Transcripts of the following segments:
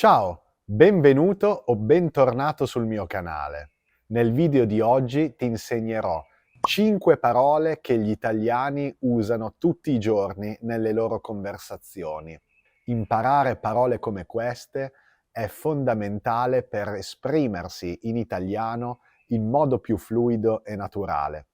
Ciao, benvenuto o bentornato sul mio canale. Nel video di oggi ti insegnerò 5 parole che gli italiani usano tutti i giorni nelle loro conversazioni. Imparare parole come queste è fondamentale per esprimersi in italiano in modo più fluido e naturale.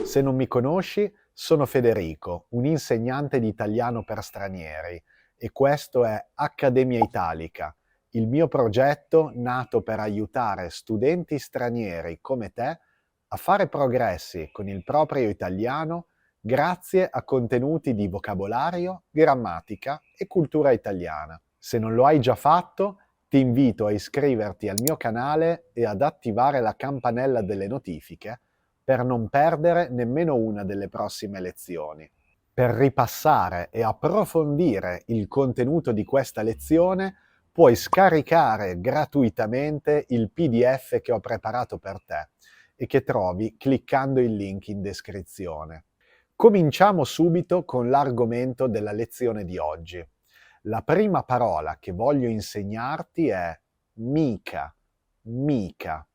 Se non mi conosci, sono Federico, un insegnante di italiano per stranieri, e questo è Accademia Italica, il mio progetto nato per aiutare studenti stranieri come te a fare progressi con il proprio italiano grazie a contenuti di vocabolario, grammatica e cultura italiana. Se non lo hai già fatto, ti invito a iscriverti al mio canale e ad attivare la campanella delle notifiche per non perdere nemmeno una delle prossime lezioni. Per ripassare e approfondire il contenuto di questa lezione, puoi scaricare gratuitamente il PDF che ho preparato per te e che trovi cliccando il link in descrizione. Cominciamo subito con l'argomento della lezione di oggi. La prima parola che voglio insegnarti è mica, mica.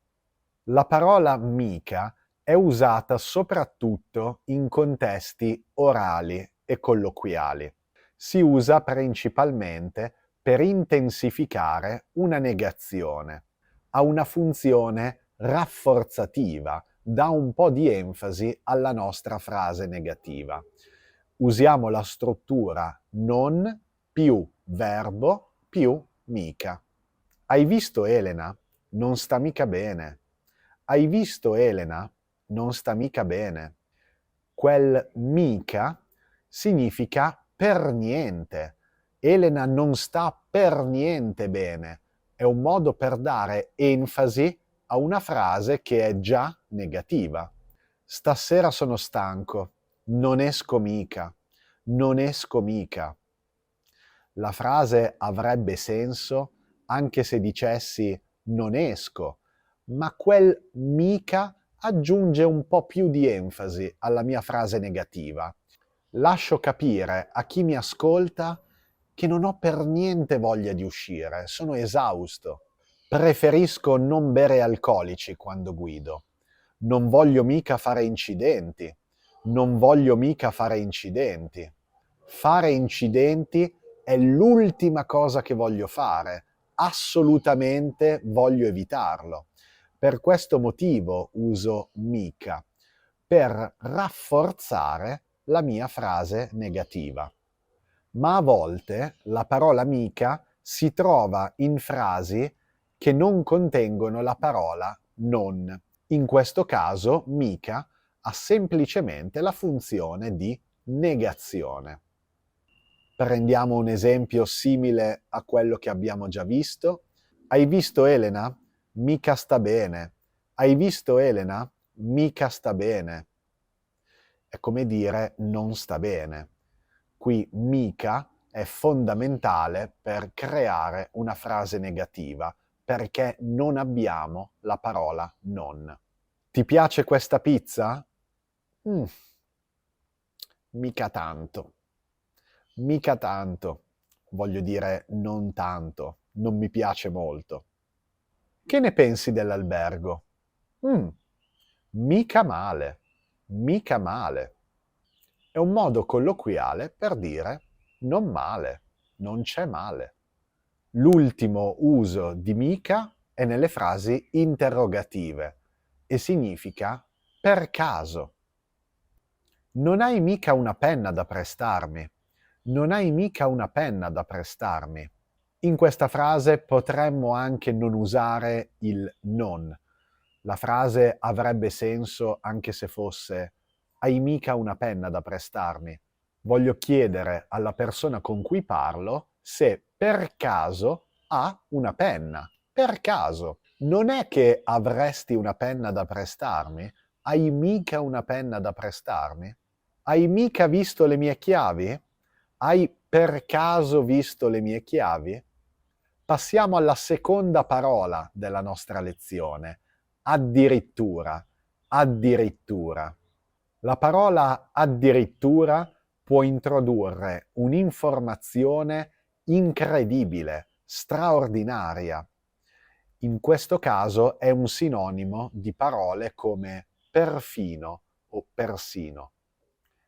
La parola mica è usata soprattutto in contesti orali e colloquiali. Si usa principalmente per intensificare una negazione. Ha una funzione rafforzativa, dà un po' di enfasi alla nostra frase negativa. Usiamo la struttura non più verbo più mica. Hai visto Elena? Non sta mica bene. Hai visto Elena? Non sta mica bene. Quel mica significa per niente. Elena non sta per niente bene. È un modo per dare enfasi a una frase che è già negativa. Stasera sono stanco. Non esco mica. Non esco mica. La frase avrebbe senso anche se dicessi non esco, ma quel mica aggiunge un po' più di enfasi alla mia frase negativa. Lascio capire a chi mi ascolta che non ho per niente voglia di uscire, sono esausto. Preferisco non bere alcolici quando guido. Non voglio mica fare incidenti. Non voglio mica fare incidenti. Fare incidenti è l'ultima cosa che voglio fare. Assolutamente voglio evitarlo. Per questo motivo uso mica, per rafforzare la mia frase negativa. Ma a volte la parola mica si trova in frasi che non contengono la parola non. In questo caso mica ha semplicemente la funzione di negazione. Prendiamo un esempio simile a quello che abbiamo già visto. Hai visto Elena? Mica sta bene. Hai visto Elena? Mica sta bene. È come dire non sta bene. Qui mica è fondamentale per creare una frase negativa, perché non abbiamo la parola non. Ti piace questa pizza? Mica tanto. Mica tanto. Voglio dire non tanto. Non mi piace molto. Che ne pensi dell'albergo? Mica male. Mica male. È un modo colloquiale per dire non male, non c'è male. L'ultimo uso di mica è nelle frasi interrogative e significa per caso. Non hai mica una penna da prestarmi. Non hai mica una penna da prestarmi. In questa frase potremmo anche non usare il non. La frase avrebbe senso anche se fosse hai mica una penna da prestarmi. Voglio chiedere alla persona con cui parlo se per caso ha una penna. Per caso. Non è che avresti una penna da prestarmi? Hai mica una penna da prestarmi? Hai mica visto le mie chiavi? Hai per caso visto le mie chiavi? Passiamo alla seconda parola della nostra lezione. Addirittura. Addirittura. La parola addirittura può introdurre un'informazione incredibile, straordinaria. In questo caso è un sinonimo di parole come perfino o persino.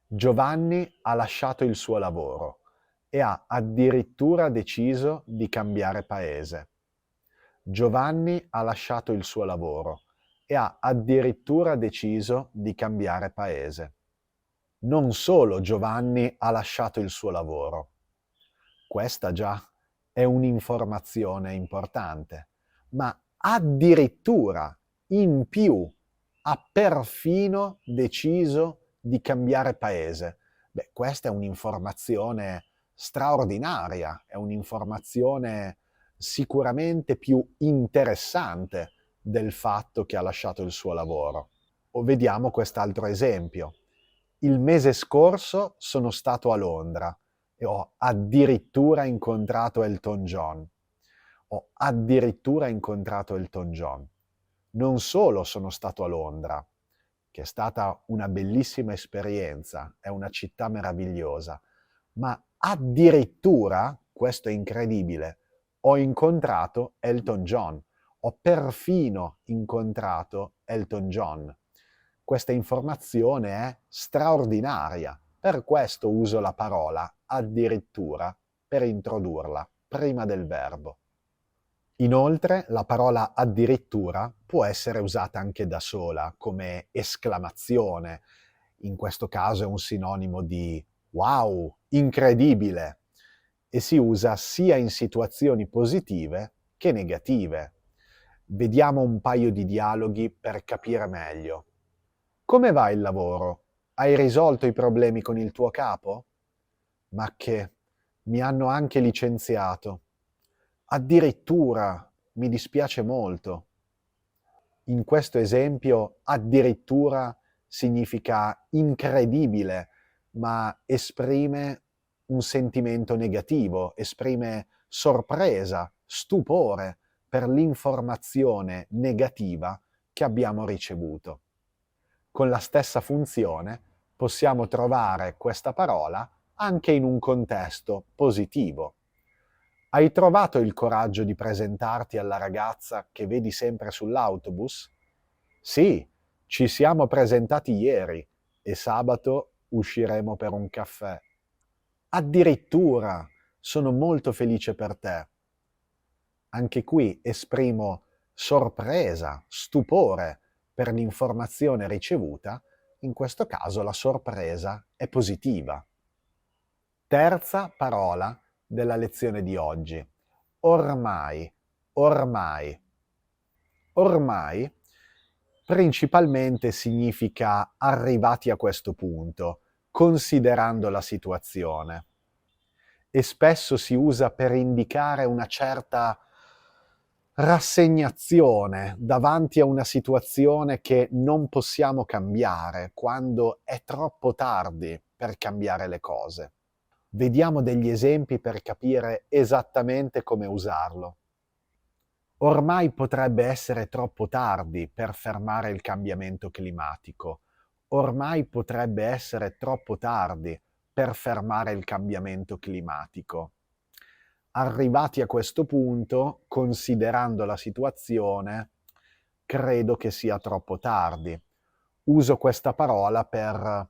Giovanni ha lasciato il suo lavoro e ha addirittura deciso di cambiare paese. Giovanni ha lasciato il suo lavoro e ha addirittura deciso di cambiare paese. Non solo Giovanni ha lasciato il suo lavoro. Questa già è un'informazione importante, ma addirittura in più ha perfino deciso di cambiare paese. Beh, questa è un'informazione straordinaria, è un'informazione sicuramente più interessante del fatto che ha lasciato il suo lavoro. O vediamo quest'altro esempio. Il mese scorso sono stato a Londra e ho addirittura incontrato Elton John. Ho addirittura incontrato Elton John. Non solo sono stato a Londra, che è stata una bellissima esperienza, è una città meravigliosa, ma addirittura, questo è incredibile, ho incontrato Elton John. Ho perfino incontrato Elton John. Questa informazione è straordinaria, per questo uso la parola addirittura per introdurla prima del verbo. Inoltre, la parola addirittura può essere usata anche da sola, come esclamazione. In questo caso è un sinonimo di wow, incredibile, e si usa sia in situazioni positive che negative. Vediamo un paio di dialoghi per capire meglio. Come va il lavoro? Hai risolto i problemi con il tuo capo? Ma che mi hanno anche licenziato. Addirittura, mi dispiace molto. In questo esempio, addirittura significa incredibile, ma esprime un sentimento negativo, esprime sorpresa, stupore per l'informazione negativa che abbiamo ricevuto. Con la stessa funzione possiamo trovare questa parola anche in un contesto positivo. Hai trovato il coraggio di presentarti alla ragazza che vedi sempre sull'autobus? Sì, ci siamo presentati ieri e sabato usciremo per un caffè. Addirittura, sono molto felice per te. Anche qui esprimo sorpresa, stupore per l'informazione ricevuta, in questo caso la sorpresa è positiva. Terza parola della lezione di oggi. Ormai, ormai. Ormai principalmente significa arrivati a questo punto, considerando la situazione. E spesso si usa per indicare una certa rassegnazione davanti a una situazione che non possiamo cambiare, quando è troppo tardi per cambiare le cose. Vediamo degli esempi per capire esattamente come usarlo. Ormai potrebbe essere troppo tardi per fermare il cambiamento climatico. Ormai potrebbe essere troppo tardi per fermare il cambiamento climatico. Arrivati a questo punto, considerando la situazione, credo che sia troppo tardi. Uso questa parola per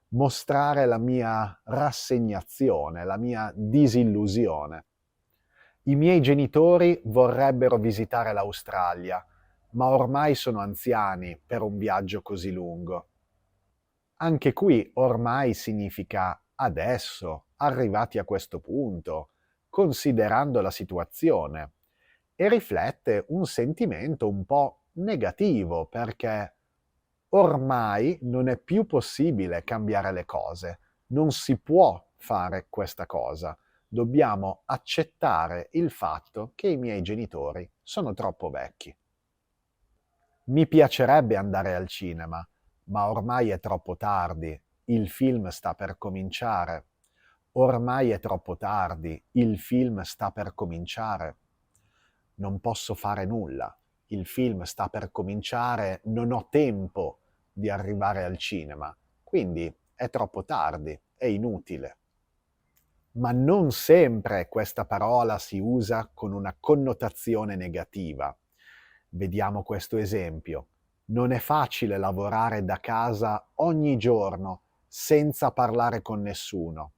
mostrare la mia rassegnazione, la mia disillusione. I miei genitori vorrebbero visitare l'Australia, ma ormai sono anziani per un viaggio così lungo. Anche qui ormai significa adesso, arrivati a questo punto, considerando la situazione, e riflette un sentimento un po' negativo perché ormai non è più possibile cambiare le cose, non si può fare questa cosa. Dobbiamo accettare il fatto che i miei genitori sono troppo vecchi. Mi piacerebbe andare al cinema, ma ormai è troppo tardi, il film sta per cominciare. Ormai è troppo tardi, il film sta per cominciare. Non posso fare nulla, il film sta per cominciare, non ho tempo di arrivare al cinema, quindi è troppo tardi, è inutile. ma non sempre questa parola si usa con una connotazione negativa. Vediamo questo esempio. Non è facile lavorare da casa ogni giorno senza parlare con nessuno,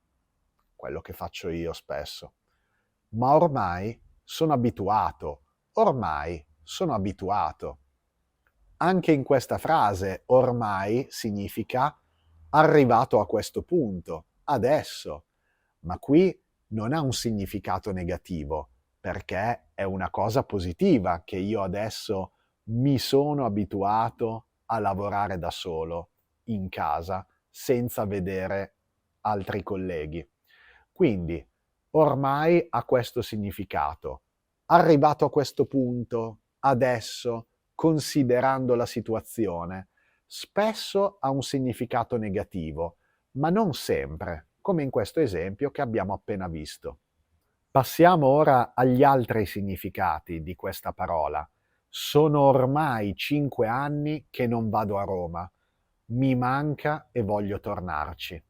quello che faccio io spesso. Ma ormai sono abituato, ormai sono abituato. Anche in questa frase ormai significa arrivato a questo punto, adesso, ma qui non ha un significato negativo, perché è una cosa positiva che io adesso mi sono abituato a lavorare da solo, in casa, senza vedere altri colleghi. Quindi, ormai ha questo significato. Arrivato a questo punto, adesso, considerando la situazione, spesso ha un significato negativo, ma non sempre, come in questo esempio che abbiamo appena visto. Passiamo ora agli altri significati di questa parola. Sono ormai 5 anni che non vado a Roma. Mi manca e voglio tornarci.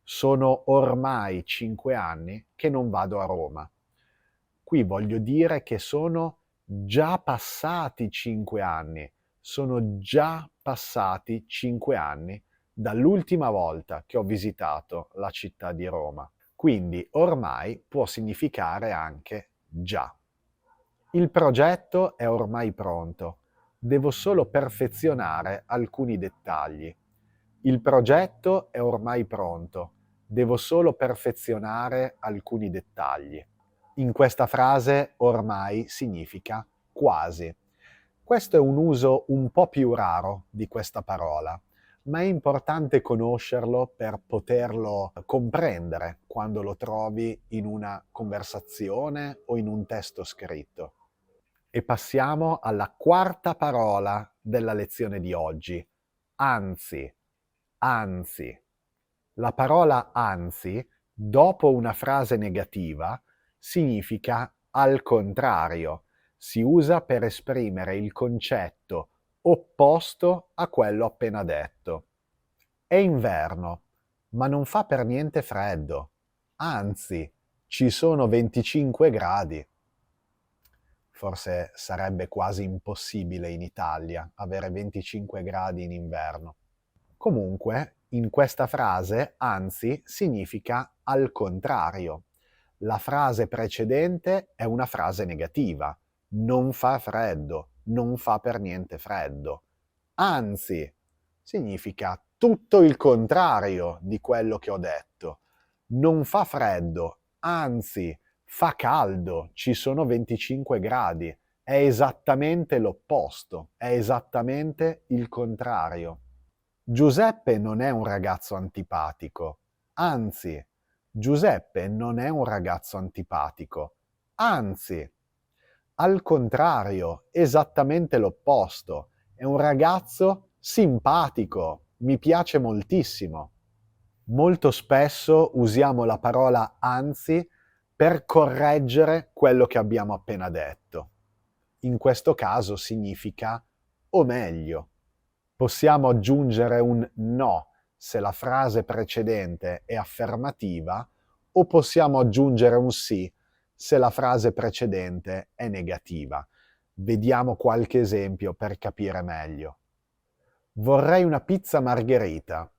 Sono ormai 5 anni che non vado a Roma. Qui voglio dire che sono già passati 5 anni. Sono già passati 5 anni dall'ultima volta che ho visitato la città di Roma. Quindi ormai può significare anche già. Il progetto è ormai pronto. Devo solo perfezionare alcuni dettagli. Il progetto è ormai pronto. Devo solo perfezionare alcuni dettagli. In questa frase ormai significa quasi. Questo è un uso un po' più raro di questa parola, ma è importante conoscerlo per poterlo comprendere quando lo trovi in una conversazione o in un testo scritto. E passiamo alla quarta parola della lezione di oggi, anzi. Anzi. La parola anzi, dopo una frase negativa, significa al contrario. Si usa per esprimere il concetto opposto a quello appena detto. È inverno, ma non fa per niente freddo. Anzi, ci sono 25 gradi. Forse sarebbe quasi impossibile in Italia avere 25 gradi in inverno. Comunque, in questa frase, anzi, significa al contrario. La frase precedente è una frase negativa. Non fa freddo, non fa per niente freddo. Anzi, significa tutto il contrario di quello che ho detto. Non fa freddo, anzi, fa caldo, ci sono 25 gradi. È esattamente l'opposto, è esattamente il contrario. Giuseppe non è un ragazzo antipatico, anzi, Giuseppe non è un ragazzo antipatico, anzi, al contrario, esattamente l'opposto, è un ragazzo simpatico, mi piace moltissimo. Molto spesso usiamo la parola anzi per correggere quello che abbiamo appena detto. In questo caso significa o meglio. Possiamo aggiungere un no se la frase precedente è affermativa o possiamo aggiungere un sì se la frase precedente è negativa. Vediamo qualche esempio per capire meglio. Vorrei una pizza margherita.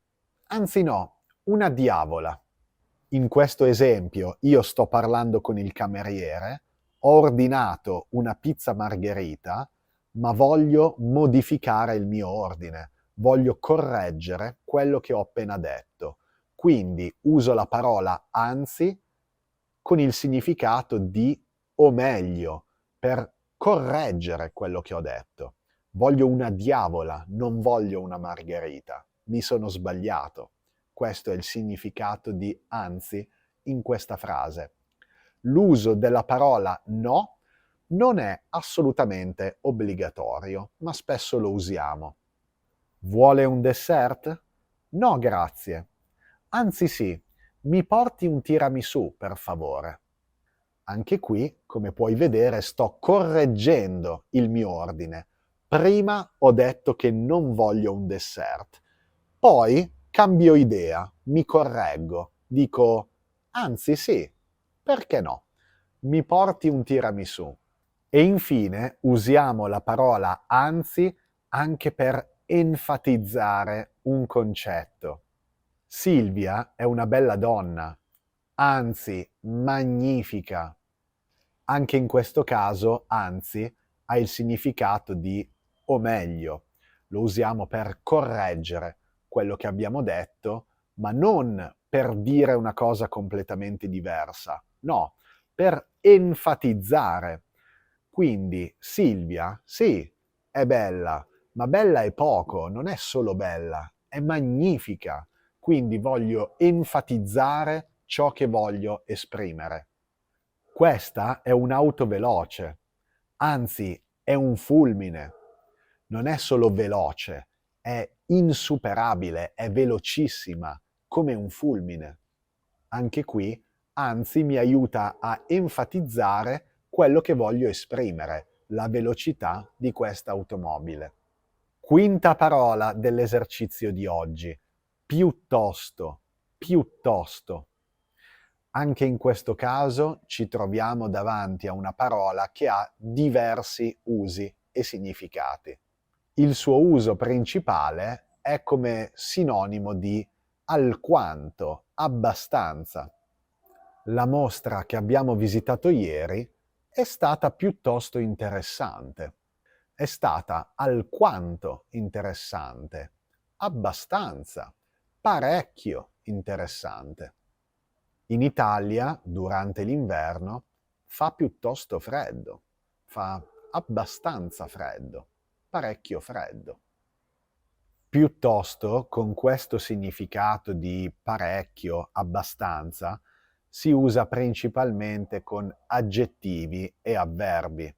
Anzi no, una diavola. In questo esempio io sto parlando con il cameriere, ho ordinato una pizza margherita, ma voglio modificare il mio ordine, voglio correggere quello che ho appena detto. Quindi uso la parola anzi con il significato di o meglio, per correggere quello che ho detto. Voglio una diavola, non voglio una margherita. Mi sono sbagliato. Questo è il significato di anzi in questa frase. L'uso della parola no non è assolutamente obbligatorio, ma spesso lo usiamo. Vuole un dessert? No, grazie. Anzi sì, mi porti un tiramisù, per favore. Anche qui, come puoi vedere, sto correggendo il mio ordine. Prima ho detto che non voglio un dessert. Poi cambio idea, mi correggo, dico anzi sì, Perché no? Mi porti un tiramisù. E infine usiamo la parola anzi anche per enfatizzare un concetto. Silvia è una bella donna, anzi magnifica. Anche in questo caso, anzi, ha il significato di o meglio. Lo usiamo per correggere quello che abbiamo detto, ma non per dire una cosa completamente diversa. No, per enfatizzare. Quindi Silvia, sì, è bella, ma bella è poco, non è solo bella, è magnifica. Quindi voglio enfatizzare ciò che voglio esprimere. Questa è un'auto veloce, anzi è un fulmine. Non è solo veloce, è insuperabile, è velocissima, come un fulmine. Anche qui, anzi, mi aiuta a enfatizzare quello che voglio esprimere, la velocità di questa automobile. Quinta parola dell'esercizio di oggi, piuttosto, piuttosto. Anche in questo caso ci troviamo davanti a una parola che ha diversi usi e significati. Il suo uso principale è come sinonimo di alquanto, abbastanza. La mostra che abbiamo visitato ieri è stata piuttosto interessante. È stata alquanto interessante, abbastanza, parecchio interessante. In Italia, durante l'inverno, fa piuttosto freddo, fa abbastanza freddo, parecchio freddo. Piuttosto, con questo significato di parecchio, abbastanza, si usa principalmente con aggettivi e avverbi.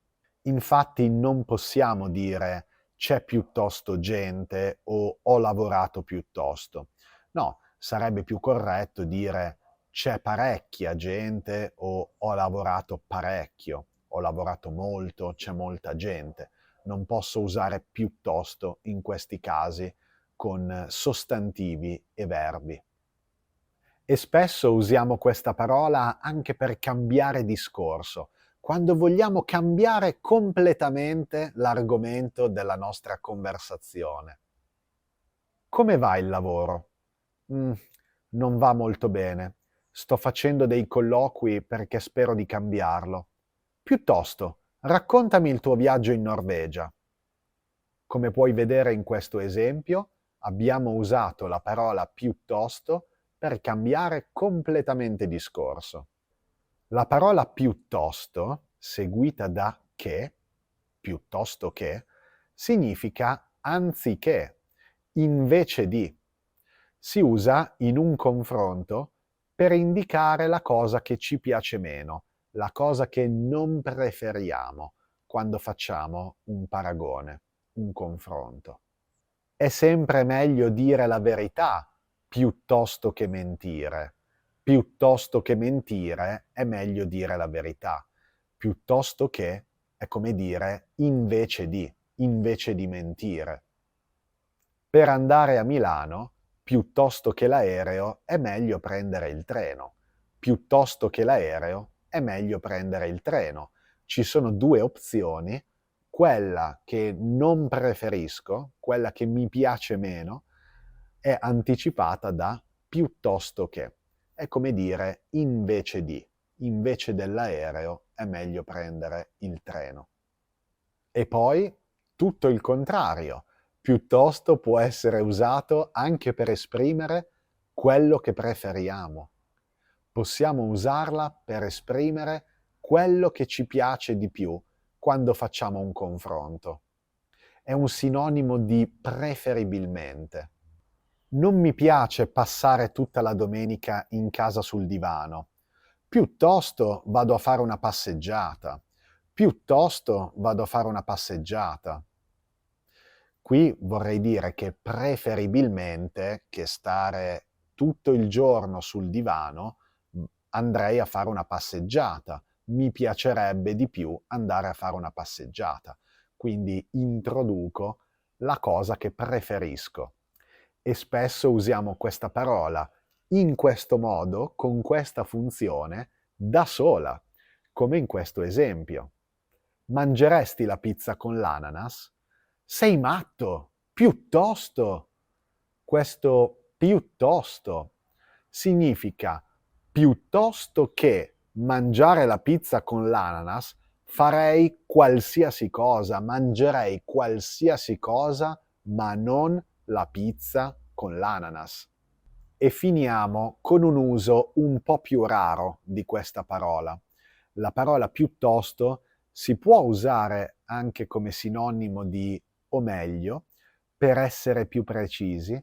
Infatti non possiamo dire c'è piuttosto gente o ho lavorato piuttosto. No, sarebbe più corretto dire c'è parecchia gente o ho lavorato parecchio, ho lavorato molto, c'è molta gente. Non posso usare piuttosto in questi casi con sostantivi e verbi. E spesso usiamo questa parola anche per cambiare discorso, quando vogliamo cambiare completamente l'argomento della nostra conversazione. Come va il lavoro? Non va molto bene. Sto facendo dei colloqui perché spero di cambiarlo. Piuttosto, raccontami il tuo viaggio in Norvegia. Come puoi vedere in questo esempio, abbiamo usato la parola piuttosto per cambiare completamente discorso. La parola piuttosto, seguita da che, piuttosto che, significa anziché, invece di. Si usa in un confronto per indicare la cosa che ci piace meno, la cosa che non preferiamo quando facciamo un paragone, un confronto. È sempre meglio dire la verità piuttosto che mentire. Piuttosto che mentire è meglio dire la verità. Piuttosto che è come dire invece di mentire. Per andare a Milano, piuttosto che l'aereo, è meglio prendere il treno. Piuttosto che l'aereo, è meglio prendere il treno. Ci sono due opzioni, quella che non preferisco, quella che mi piace meno, è anticipata da piuttosto che. È come dire invece dell'aereo è meglio prendere il treno. E poi tutto il contrario, piuttosto può essere usato anche per esprimere quello che preferiamo. Possiamo usarla per esprimere quello che ci piace di più quando facciamo un confronto. È un sinonimo di preferibilmente. Non mi piace passare tutta la domenica in casa sul divano. Piuttosto vado a fare una passeggiata. Piuttosto vado a fare una passeggiata. Qui vorrei dire che preferibilmente che stare tutto il giorno sul divano, andrei a fare una passeggiata. Mi piacerebbe di più andare a fare una passeggiata. Quindi introduco la cosa che preferisco. E spesso usiamo questa parola in questo modo, con questa funzione, da sola, come in questo esempio. Mangeresti la pizza con l'ananas? Sei matto! Piuttosto! Questo piuttosto significa piuttosto che mangiare la pizza con l'ananas, farei qualsiasi cosa, mangerei qualsiasi cosa, ma non la pizza con l'ananas. E finiamo con un uso un po' più raro di questa parola. La parola piuttosto si può usare anche come sinonimo di o meglio, per essere più precisi,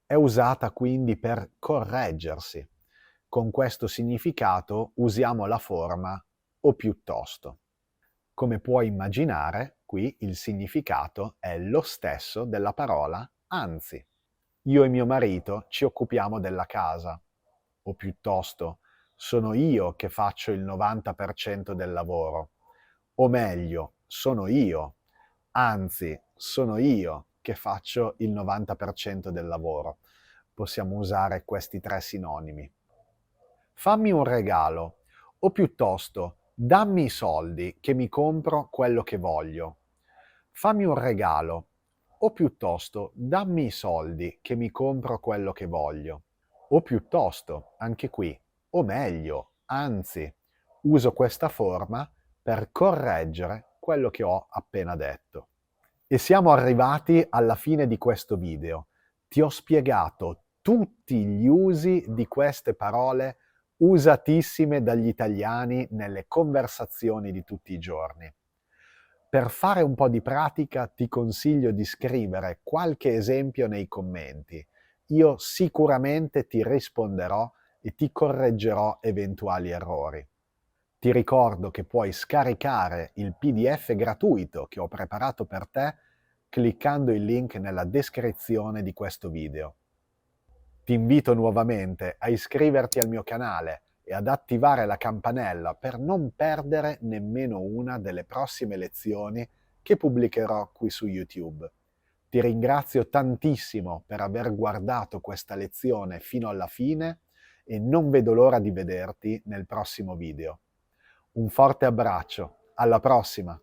è usata quindi per correggersi. Con questo significato usiamo la forma o piuttosto. Come puoi immaginare, qui il significato è lo stesso della parola anzi. Io e mio marito ci occupiamo della casa, o piuttosto sono io che faccio il 90% del lavoro, o meglio, sono io, anzi, sono io che faccio il 90% del lavoro. Possiamo usare questi tre sinonimi. Fammi un regalo, o piuttosto dammi i soldi che mi compro quello che voglio. Fammi un regalo, o piuttosto dammi i soldi che mi compro quello che voglio. O piuttosto, anche qui, o meglio, anzi, uso questa forma per correggere quello che ho appena detto. E siamo arrivati alla fine di questo video. Ti ho spiegato tutti gli usi di queste parole usatissime dagli italiani nelle conversazioni di tutti i giorni. Per fare un po' di pratica ti consiglio di scrivere qualche esempio nei commenti. Io sicuramente ti risponderò e ti correggerò eventuali errori. Ti ricordo che puoi scaricare il PDF gratuito che ho preparato per te cliccando il link nella descrizione di questo video. Ti invito nuovamente a iscriverti al mio canale e ad attivare la campanella per non perdere nemmeno una delle prossime lezioni che pubblicherò qui su YouTube. Ti ringrazio tantissimo per aver guardato questa lezione fino alla fine e non vedo l'ora di vederti nel prossimo video. Un forte abbraccio, alla prossima!